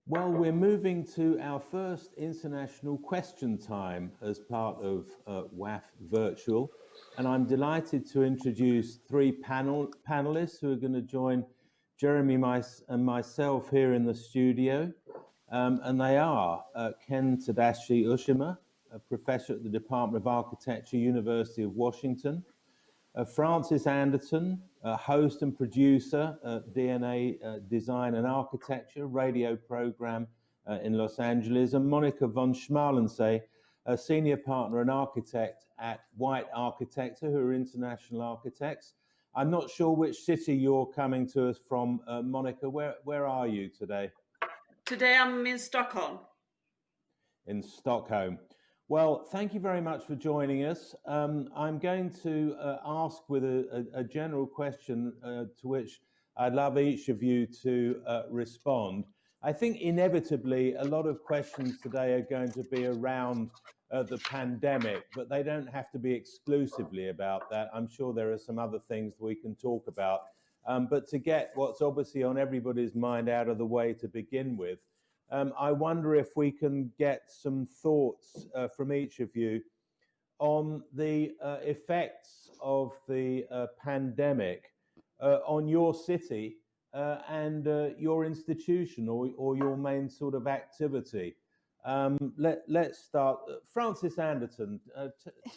Well, we're moving to our first international question time as part of WAFVirtual, and I'm delighted to introduce three panelists who are going to join Jeremy and myself here in the studio, and they are Ken Tadashi Oshima, a professor at the Department of Architecture, University of Washington, Francis Anderton, host and producer, DNA Design and Architecture, radio program in Los Angeles, and Monica von Schmalensee, a senior partner and architect at White Arkitekter, who are international architects. I'm not sure which city you're coming to us from, Monica. Where are you today? Today I'm in Stockholm. In Stockholm. Well, thank you very much for joining us. I'm going to ask with a general question to which I'd love each of you to respond. I think inevitably a lot of questions today are going to be around the pandemic, but they don't have to be exclusively about that. I'm sure there are some other things that we can talk about. But to get what's obviously on everybody's mind out of the way to begin with, I wonder if we can get some thoughts from each of you on the effects of the pandemic on your city and your institution or your main sort of activity. Let's start. Francis Anderton,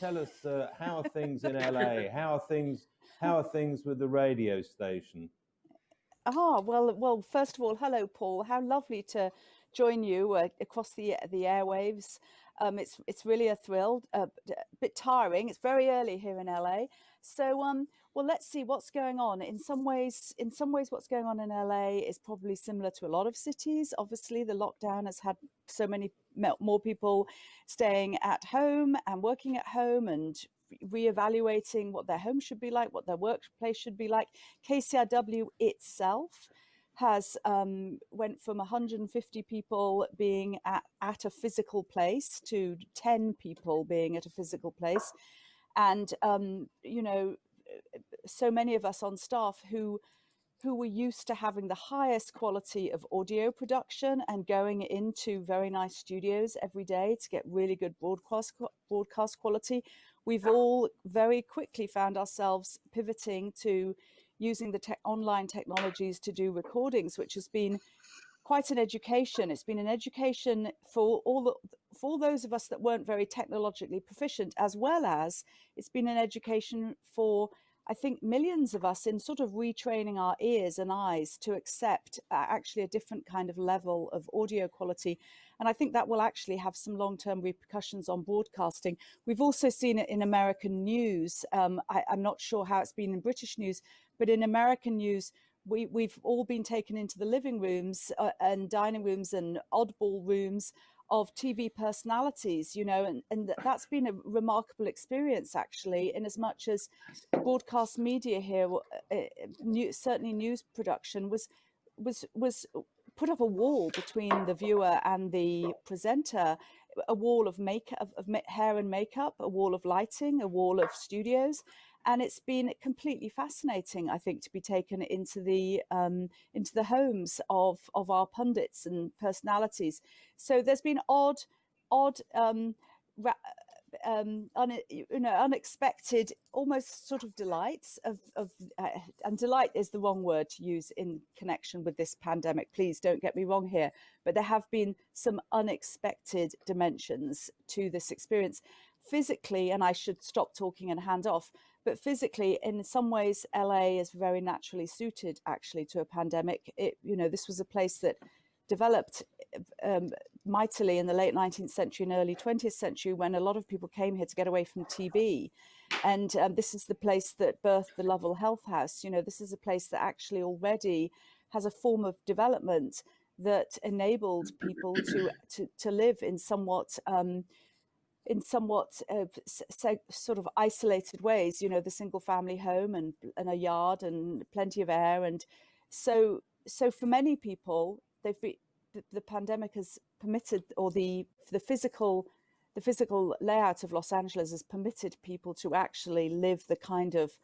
tell us how are things in LA? How are things with the radio station? Well, first of all, hello, Paul. How lovely to join you across the airwaves. It's really a thrill, a bit tiring. It's very early here in LA. So, well, let's see what's going on. In some ways, what's going on in LA is probably similar to a lot of cities. Obviously, the lockdown has had so many more people staying at home and working at home and reevaluating what their home should be like, what their workplace should be like. KCRW itself has went from 150 people being at a physical place to 10 people being at a physical place. And, you know, so many of us on staff who were used to having the highest quality of audio production and going into very nice studios every day to get really good broadcast quality. We've all very quickly found ourselves pivoting to using the online technologies to do recordings, which has been quite an education. It's been an education for all those of us that weren't very technologically proficient, as well as it's been an education for, I think, millions of us in sort of retraining our ears and eyes to accept actually a different kind of level of audio quality. And I think that will actually have some long-term repercussions on broadcasting. We've also seen it in American news. I'm not sure how it's been in British news, but in American news, we've all been taken into the living rooms and dining rooms and oddball rooms of TV personalities, you know, and that's been a remarkable experience, actually, in as much as broadcast media here, certainly news production, was put up a wall between the viewer and the presenter, a wall of hair and makeup, a wall of lighting, a wall of studios. And it's been completely fascinating, I think, to be taken into the homes of our pundits and personalities. So there's been unexpected, almost sort of delights and delight is the wrong word to use in connection with this pandemic. Please don't get me wrong here, but there have been some unexpected dimensions to this experience physically, and I should stop talking and hand off. But physically, in some ways, LA is very naturally suited, actually, to a pandemic. This was a place that developed mightily in the late 19th century and early 20th century, when a lot of people came here to get away from TB. And this is the place that birthed the Lovell Health House. You know, this is a place that actually already has a form of development that enabled people to live in somewhat sort of isolated ways, you know, the single family home and a yard and plenty of air. And so for many people, the pandemic has permitted, or the physical layout of Los Angeles has permitted people to actually live the kind of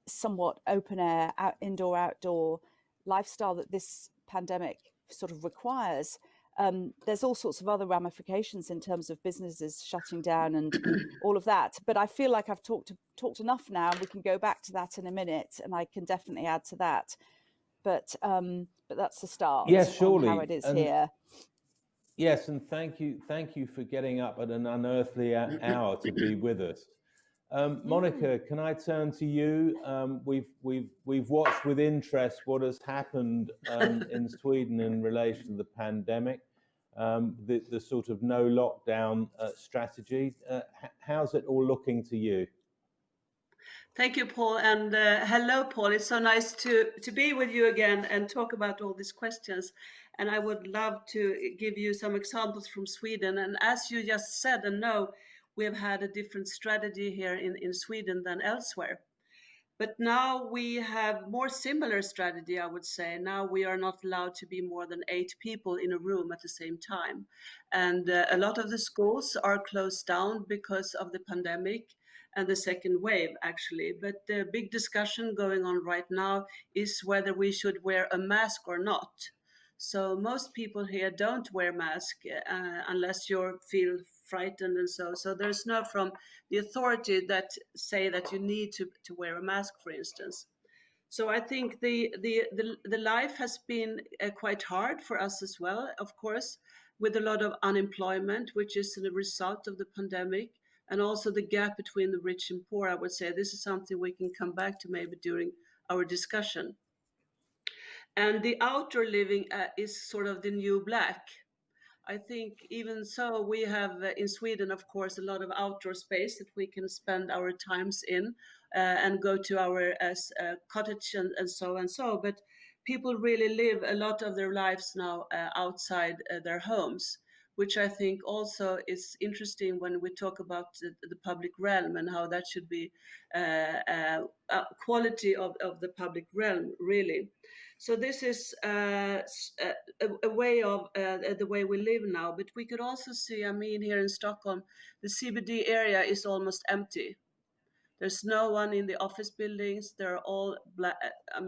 somewhat open air, indoor, outdoor lifestyle that this pandemic sort of requires. there's all sorts of other ramifications in terms of businesses shutting down and all of that. But I feel like I've talked enough now. We can go back to that in a minute, and I can definitely add to that. But that's the start Yes, on surely. how it is And here. yes, and thank you for getting up at an unearthly hour to be with us. Monica, can I turn to you? We've watched with interest what has happened in Sweden in relation to the pandemic, the sort of no lockdown strategy. How's it all looking to you? Thank you, Paul, and hello, Paul. It's so nice to be with you again and talk about all these questions. And I would love to give you some examples from Sweden. And as you just said and know, we have had a different strategy here in Sweden than elsewhere. But now we have more similar strategy, I would say. Now we are not allowed to be more than 8 people in a room at the same time. And a lot of the schools are closed down because of the pandemic and the second wave, actually. But the big discussion going on right now is whether we should wear a mask or not. So most people here don't wear mask unless you feel frightened and so. So there's no from the authority that say that you need to wear a mask, for instance. So I think the life has been quite hard for us as well, of course, with a lot of unemployment, which is the result of the pandemic, and also the gap between the rich and poor. I would say this is something we can come back to maybe during our discussion. And the outdoor living is sort of the new black. I think even so, we have in Sweden, of course, a lot of outdoor space that we can spend our times in and go to our cottage and so and so. But people really live a lot of their lives now outside their homes, which I think also is interesting when we talk about the public realm and how that should be quality of the public realm, really. So this is a way of the way we live now. But we could also see, I mean, here in Stockholm, the CBD area is almost empty. There's no one in the office buildings. They're all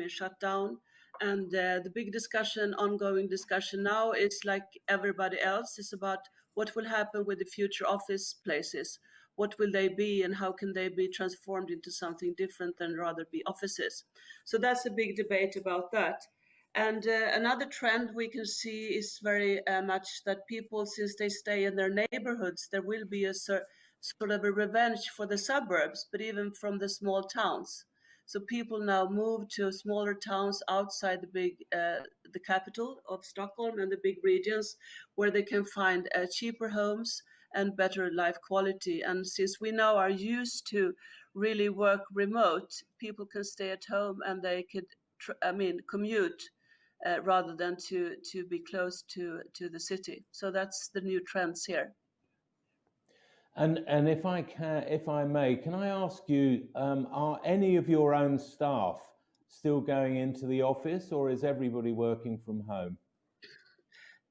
shut down. And the big discussion, ongoing discussion now is like everybody else, is about what will happen with the future office places. What will they be and how can they be transformed into something different than rather be offices? So that's a big debate about that. And another trend we can see is very much that people, since they stay in their neighborhoods, there will be a sort of a revenge for the suburbs, but even from the small towns. So people now move to smaller towns outside the capital of Stockholm and the big regions, where they can find cheaper homes and better life quality. And since we now are used to really work remote, people can stay at home and they could, commute rather than to be close to the city. So that's the new trends here. And if I may, can I ask you, are any of your own staff still going into the office, or is everybody working from home?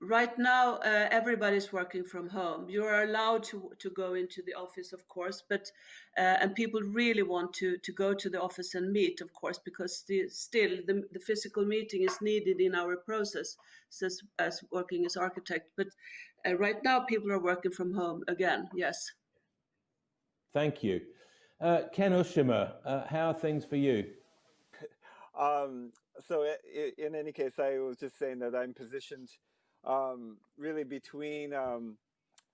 Right now, everybody's working from home. You are allowed to go into the office, of course, but and people really want to go to the office and meet, of course, because the physical meeting is needed in our process as working as architect. But right now, people are working from home again. Yes. Thank you. Ken Oshima, how are things for you? So in any case, I was just saying that I'm positioned really between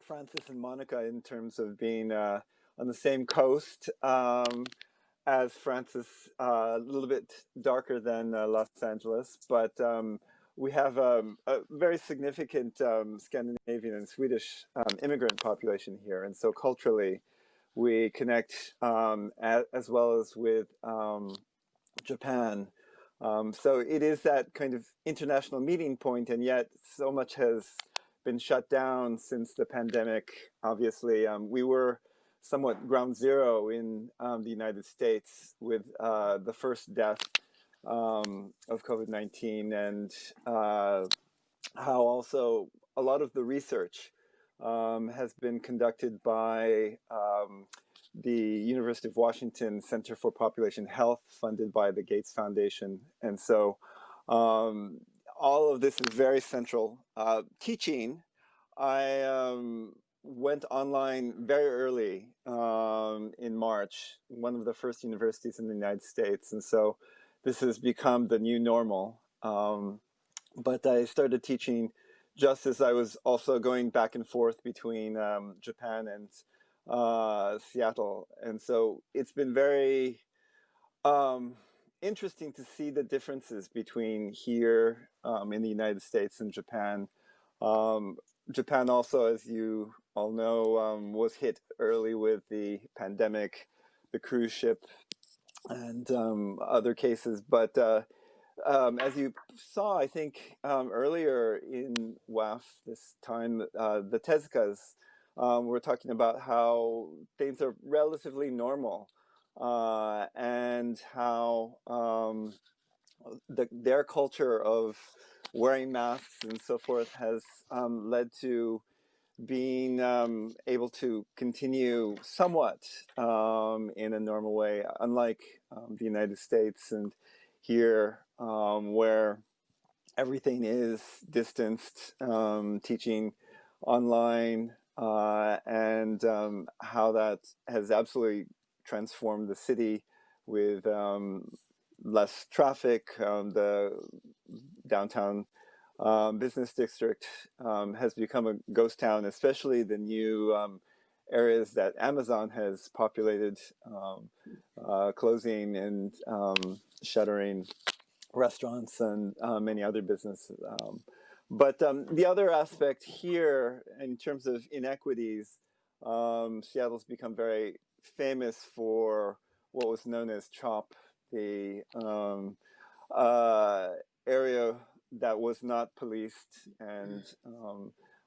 Francis and Monica in terms of being on the same coast as Francis, a little bit darker than Los Angeles, but we have a very significant Scandinavian and Swedish immigrant population here. And so culturally, we connect as well as with Japan. So it is that kind of international meeting point, and yet so much has been shut down since the pandemic. Obviously, we were somewhat ground zero in the United States with the first death of COVID-19, and how also a lot of the research has been conducted by the University of Washington Center for Population Health, funded by the Gates Foundation. And so all of this is very central. Teaching, I went online very early in March, one of the first universities in the United States. And so this has become the new normal. But I started teaching just as I was also going back and forth between Japan and Seattle. And so it's been very interesting to see the differences between here in the United States and Japan. Japan also, as you all know, was hit early with the pandemic, the cruise ship, and other cases. But as you saw, I think earlier in WAF this time, the Tezukas were talking about how things are relatively normal and how their culture of wearing masks and so forth has led to being able to continue somewhat in a normal way, unlike the United States and here where everything is distanced, teaching online, and how that has absolutely transformed the city with less traffic. The downtown business district has become a ghost town, especially the new areas that Amazon has populated, closing and shuttering restaurants and many other businesses. But the other aspect here, in terms of inequities, Seattle's become very famous for what was known as CHOP, the area that was not policed and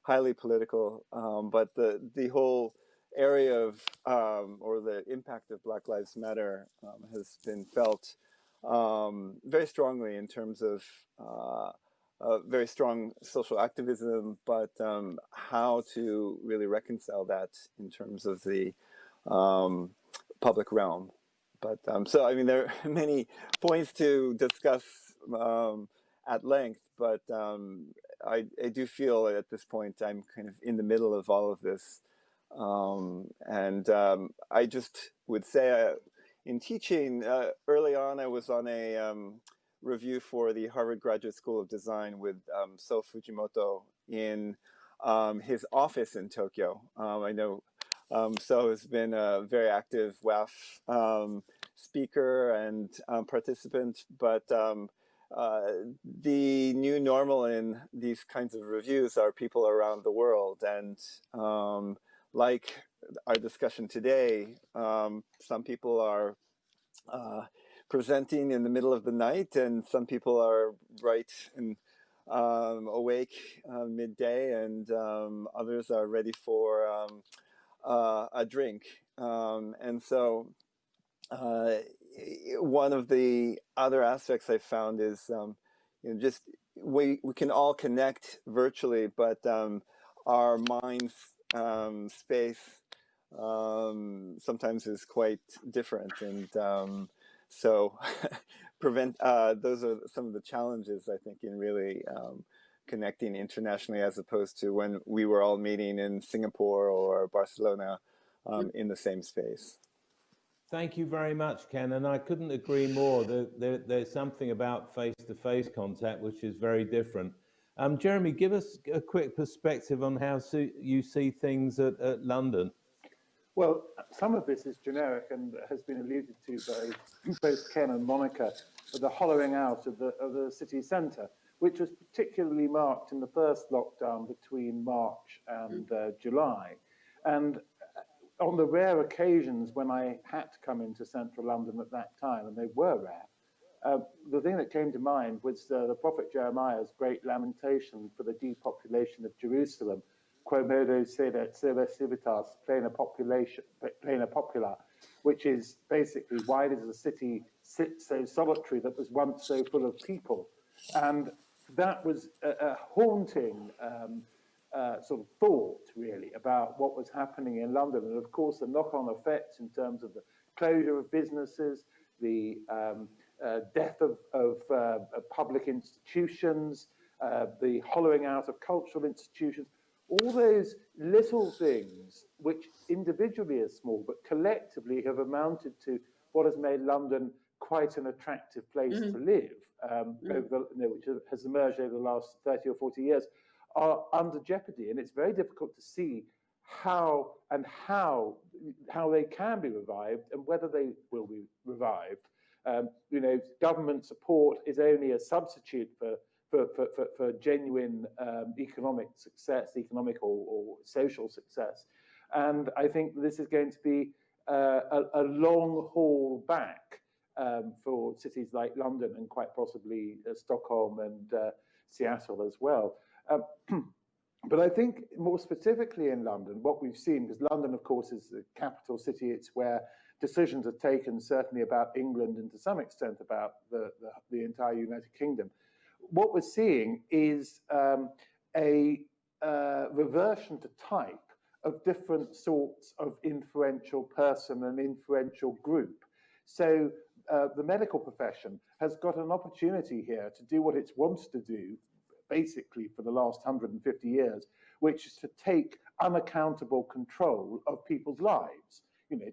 highly political, but the whole area of or the impact of Black Lives Matter has been felt very strongly in terms of very strong social activism, but how to really reconcile that in terms of the public realm. But so, I mean, there are many points to discuss at length, but I do feel at this point I'm kind of in the middle of all of this. And I just would say in teaching, early on I was on a review for the Harvard Graduate School of Design with So Fujimoto in his office in Tokyo. I know So has been a very active WAF speaker and participant, but the new normal in these kinds of reviews are people around the world. And like our discussion today, some people are presenting in the middle of the night, and some people are bright and awake midday, and others are ready for a drink. And so one of the other aspects I found is just we can all connect virtually, but our minds space sometimes is quite different, and so those are some of the challenges, I think, in really connecting internationally, as opposed to when we were all meeting in Singapore or Barcelona in the same space. Thank you very much, Ken, and I couldn't agree more. There's something about face-to-face contact which is very different. Jeremy, give us a quick perspective on how you see things at London. Well, some of this is generic and has been alluded to by both Ken and Monica, the hollowing out of the city centre, which was particularly marked in the first lockdown between March and July. And on the rare occasions when I had to come into central London at that time, and they were rare, the thing that came to mind was the prophet Jeremiah's great lamentation for the depopulation of Jerusalem, Quo modo sedet civitas plena popula, which is basically, why does the city sit so solitary that was once so full of people? And that was a haunting sort of thought, really, about what was happening in London. And of course, the knock-on effects in terms of the closure of businesses, the death of public institutions, the hollowing out of cultural institutions, all those little things which individually are small but collectively have amounted to what has made London quite an attractive place to live, which has emerged over the last 30 or 40 years, are under jeopardy. And it's very difficult to see how they can be revived and whether they will be revived. Government support is only a substitute for genuine economic success, economic or social success. And I think this is going to be a long haul back for cities like London and quite possibly Stockholm and Seattle as well. But I think more specifically in London, what we've seen, because London, of course, is the capital city, it's where decisions are taken, certainly about England and to some extent about the entire United Kingdom. What we're seeing is a reversion to type of different sorts of influential person and influential group. So the medical profession has got an opportunity here to do what it's wanted to do, basically for the last 150 years, which is to take unaccountable control of people's lives.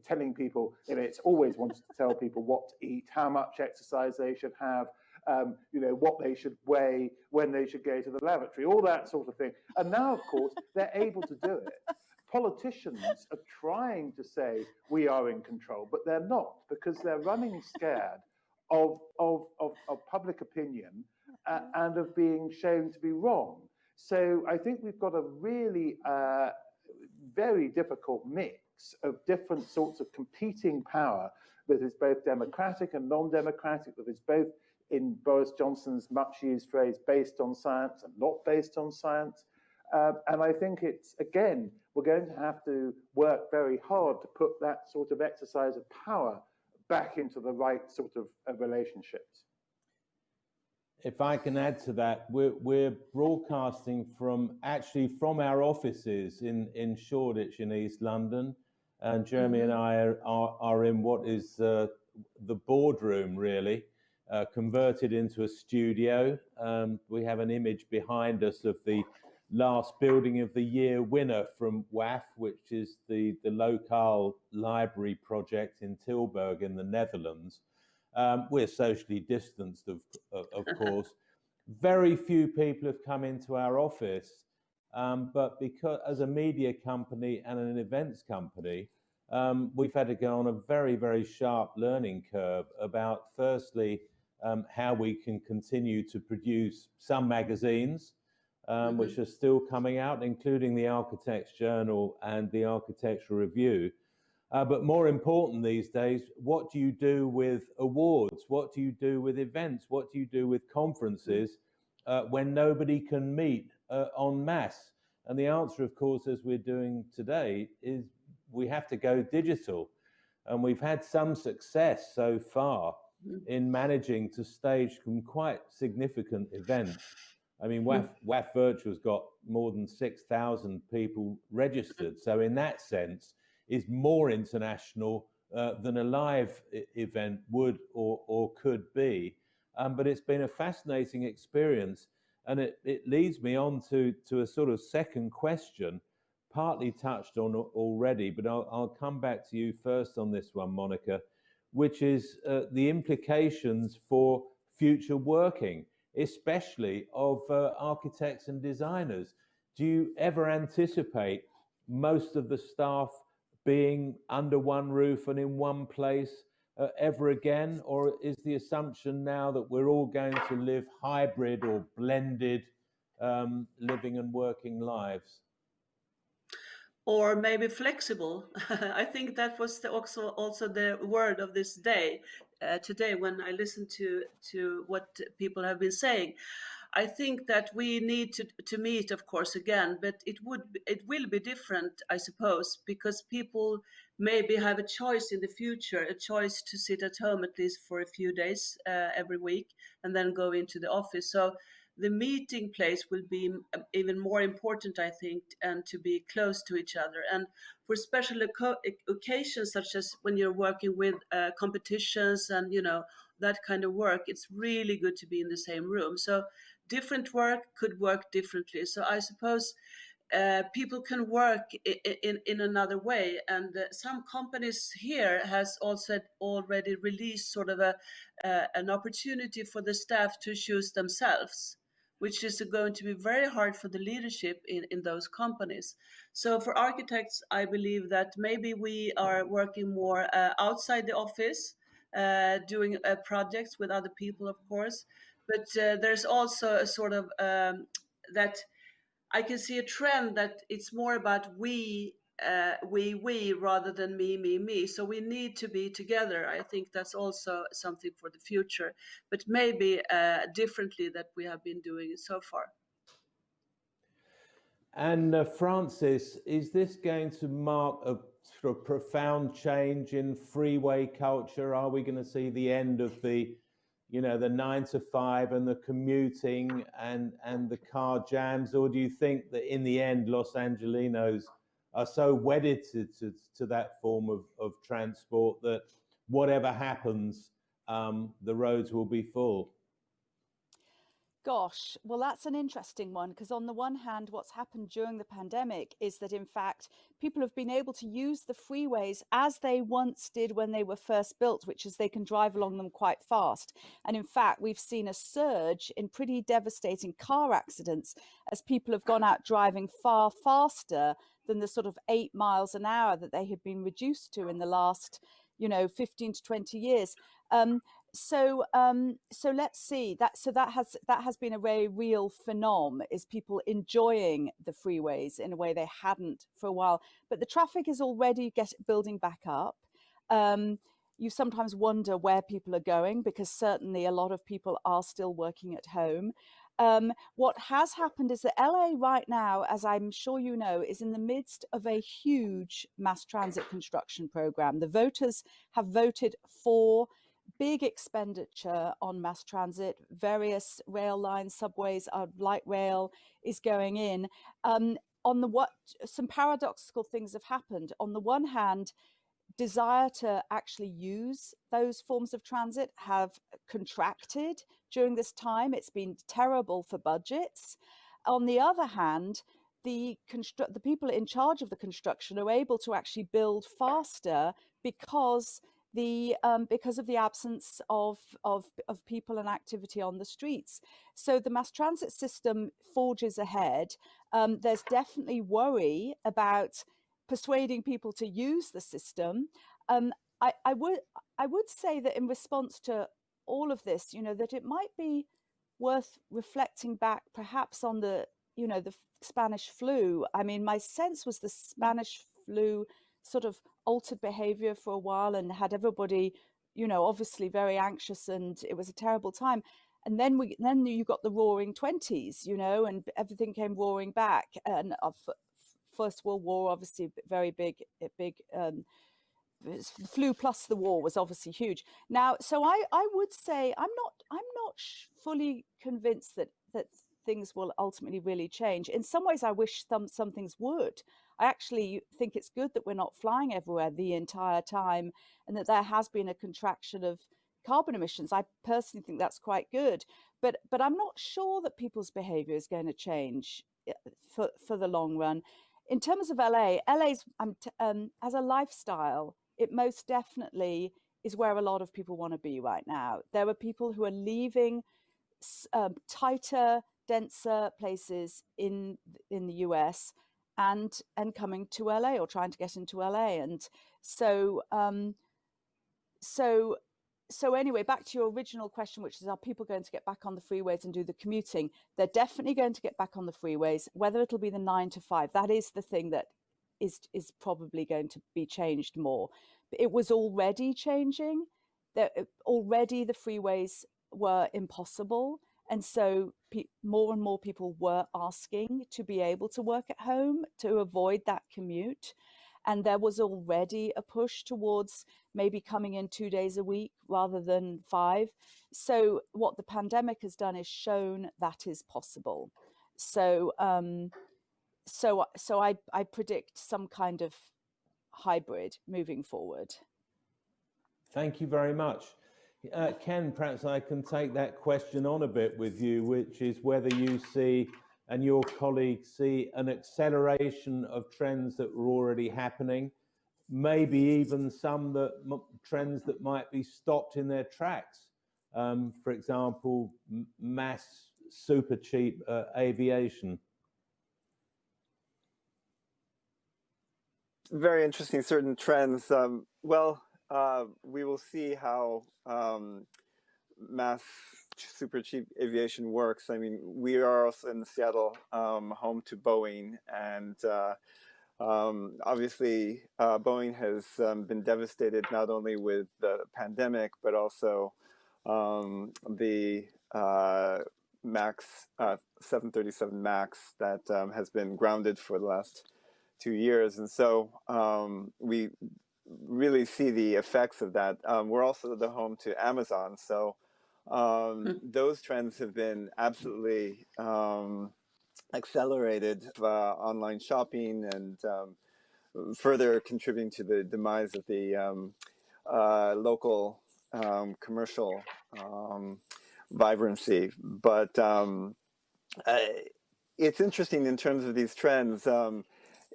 Telling people, it's always wanted to tell people what to eat, how much exercise they should have, what they should weigh, when they should go to the lavatory, all that sort of thing. And now, of course, they're able to do it. Politicians are trying to say we are in control, but they're not, because they're running scared of public opinion and of being shown to be wrong. So I think we've got a really very difficult mix of different sorts of competing power that is both democratic and non-democratic, that is both, in Boris Johnson's much used phrase, based on science and not based on science. And I think it's, again, we're going to have to work very hard to put that sort of exercise of power back into the right sort of relationships. If I can add to that, we're broadcasting from our offices in Shoreditch in East London, and Jeremy and I are in what is the boardroom, really, converted into a studio. We have an image behind us of the last Building of the Year winner from WAF, which is the local library project in Tilburg in the Netherlands. We're socially distanced, of course. Very few people have come into our office, but because as a media company and an events company, we've had to go on a very, very sharp learning curve about, firstly, how we can continue to produce some magazines, which are still coming out, including the Arkitekter Journal and the Architectural Review. But more important these days, what do you do with awards? What do you do with events? What do you do with conferences when nobody can meet en masse? And the answer, of course, as we're doing today, is we have to go digital. And we've had some success so far in managing to stage some quite significant events. I mean, WAFVirtual's got more than 6,000 people registered. So in that sense, is more international than a live event would or could be. But it's been a fascinating experience. And it leads me on to a sort of second question, partly touched on already, but I'll come back to you first on this one, Monica, which is the implications for future working, especially of architects and designers. Do you ever anticipate most of the staff being under one roof and in one place ever again? Or is the assumption now that we're all going to live hybrid or blended living and working lives? Or maybe flexible. I think that was also the word of this day, today, when I listened to what people have been saying. I think that we need to meet, of course, again, but it will be different, I suppose, because people maybe have a choice in the future, a choice to sit at home at least for a few days every week and then go into the office. So the meeting place will be even more important, I think, and to be close to each other. And for special occasions, such as when you're working with competitions and, that kind of work, it's really good to be in the same room. So different work could work differently. So I suppose people can work in another way, and some companies here has also already released sort of an opportunity for the staff to choose themselves, which is going to be very hard for the leadership in those companies. So for architects, I believe that maybe we are working more outside the office, doing projects with other people, of course, but there's also a sort of that I can see a trend that it's more about we rather than me. So we need to be together. I think that's also something for the future, but maybe differently that we have been doing so far. And Francis, is this going to mark a sort of profound change in freeway culture? Are we going to see the end of the, you know, the 9 to 5 and the commuting and the car jams, or do you think that in the end Los Angelinos are so wedded to that form of transport that whatever happens, the roads will be full? Gosh, well, that's an interesting one, because on the one hand, what's happened during the pandemic is that, in fact, people have been able to use the freeways as they once did when they were first built, which is they can drive along them quite fast. And in fact, we've seen a surge in pretty devastating car accidents as people have gone out driving far faster than the sort of 8 miles an hour that they had been reduced to in the last, 15 to 20 years. So let's see that. So that has been a very real phenomenon, is people enjoying the freeways in a way they hadn't for a while. But the traffic is already building back up. You sometimes wonder where people are going, because certainly a lot of people are still working at home. What has happened is that LA right now, as I'm sure you know, is in the midst of a huge mass transit construction program. The voters have voted for big expenditure on mass transit. Various rail lines, subways, light rail is going in. Some paradoxical things have happened. On the one hand, desire to actually use those forms of transit have contracted during this time. It's been terrible for budgets. On the other hand, the people in charge of the construction are able to actually build faster because of the absence of people and activity on the streets. So the mass transit system forges ahead. There's definitely worry about persuading people to use the system. I would say that in response to all of this, that it might be worth reflecting back perhaps on the Spanish flu. I mean, my sense was the Spanish flu sort of altered behavior for a while and had everybody, obviously very anxious, and it was a terrible time. And then you got the Roaring 20s, and everything came roaring back. And First World War, obviously very big. The flu plus the war was obviously huge. Now, so I would say I'm not fully convinced that things will ultimately really change. In some ways, I wish some things would. I actually think it's good that we're not flying everywhere the entire time, and that there has been a contraction of carbon emissions. I personally think that's quite good, but I'm not sure that people's behavior is going to change for the long run. In terms of LA's as a lifestyle, it most definitely is where a lot of people want to be right now. There are people who are leaving tighter, denser places in the US and coming to LA, or trying to get into LA. And so anyway, back to your original question, which is, are people going to get back on the freeways and do the commuting? They're definitely going to get back on the freeways. Whether it'll be the 9 to 5, that is the thing that is probably going to be changed more. It was already changing. Already the freeways were impossible. And so more and more people were asking to be able to work at home, to avoid that commute. And there was already a push towards maybe coming in 2 days a week rather than 5. So what the pandemic has done is shown that is possible. So I predict some kind of hybrid moving forward. Thank you very much. Ken, perhaps I can take that question on a bit with you, which is whether you see and your colleagues see an acceleration of trends that were already happening, maybe even some trends that might be stopped in their tracks. For example, mass super cheap aviation. Very interesting. Certain trends. We will see how mass super cheap aviation works. I mean, we are also in Seattle, home to Boeing, and obviously Boeing has been devastated not only with the pandemic, but also the Max 737 Max that has been grounded for the last 2 years, and so we really see the effects of that. We're also the home to Amazon, so those trends have been absolutely accelerated online shopping and further contributing to the demise of the local commercial vibrancy. But it's interesting in terms of these trends.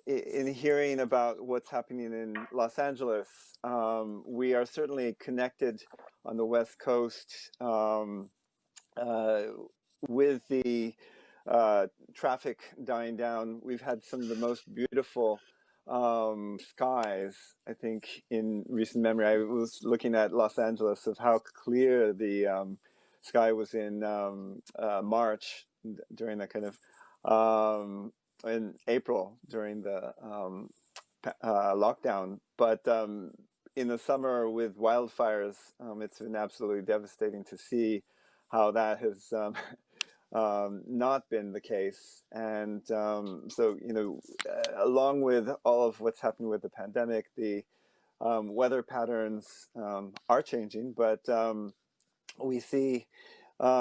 In hearing about what's happening in Los Angeles, we are certainly connected on the West Coast with the traffic dying down. We've had some of the most beautiful skies, I think, in recent memory. I was looking at Los Angeles of how clear the sky was in March during that kind of in April during the lockdown, but in the summer with wildfires, it's been absolutely devastating to see how that has not been the case. And so, along with all of what's happening with the pandemic, the weather patterns are changing, but we see